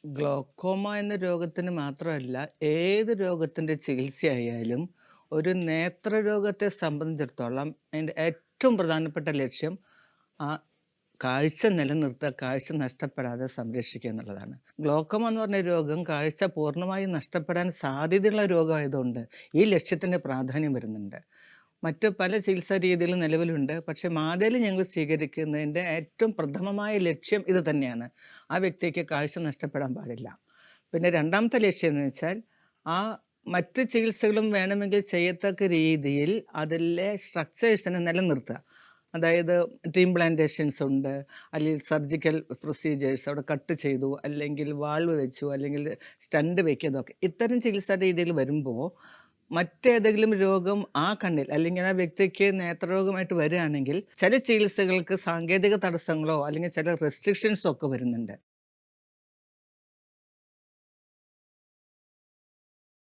Glaucoma എന്ന രോഗത്തിന് മാത്രമല്ല, ഏത് രോഗത്തിൻ്റെ ചികിത്സയായാലും ഒരു നേത്രരോഗത്തെ സംബന്ധിച്ചിടത്തോളം അതിൻ്റെ ഏറ്റവും പ്രധാനപ്പെട്ട ലക്ഷ്യം ആ കാഴ്ച നിലനിർത്തുക, കാഴ്ച നഷ്ടപ്പെടാതെ സംരക്ഷിക്കുക എന്നുള്ളതാണ്. ഗ്ലോക്കോമ എന്ന് പറഞ്ഞ രോഗം കാഴ്ച പൂർണ്ണമായും നഷ്ടപ്പെടാൻ സാധ്യതയുള്ള രോഗമായതുകൊണ്ട് ഈ ലക്ഷ്യത്തിന് പ്രാധാന്യം വരുന്നുണ്ട്. മറ്റ് പല ചികിത്സാ രീതികളും നിലവിലുണ്ട്. പക്ഷേ മാതേല് ഞങ്ങൾ സ്വീകരിക്കുന്നതിൻ്റെ ഏറ്റവും പ്രഥമമായ ലക്ഷ്യം ഇത് തന്നെയാണ്. ആ വ്യക്തിക്ക് കാഴ്ച നഷ്ടപ്പെടാൻ പാടില്ല. പിന്നെ രണ്ടാമത്തെ ലക്ഷ്യം എന്ന് വെച്ചാൽ, ആ മറ്റ് ചികിത്സകളും വേണമെങ്കിൽ ചെയ്യത്തക്ക രീതിയിൽ അതിലെ സ്ട്രക്ചേഴ്സിനെ നിലനിർത്തുക. അതായത് ഇംപ്ലാന്റേഷൻസ് ഉണ്ട്, അല്ലെങ്കിൽ സർജിക്കൽ പ്രൊസീജിയേഴ്സ് അവിടെ കട്ട് ചെയ്തു, അല്ലെങ്കിൽ വാൾവ് വെച്ചു, അല്ലെങ്കിൽ സ്റ്റണ്ട് വെക്കുന്നതൊക്കെ. ഇത്തരം ചികിത്സാ രീതികൾ വരുമ്പോൾ മറ്റേതെങ്കിലും രോഗം ആ കണ്ണിൽ അല്ലെങ്കിൽ ആ വ്യക്തിക്ക് നേത്രരോഗമായിട്ട് വരികയാണെങ്കിൽ ചില ചികിത്സകൾക്ക് സാങ്കേതിക തടസ്സങ്ങളോ അല്ലെങ്കിൽ ചില റെസ്ട്രിക്ഷൻസോ ഒക്കെ വരുന്നുണ്ട്.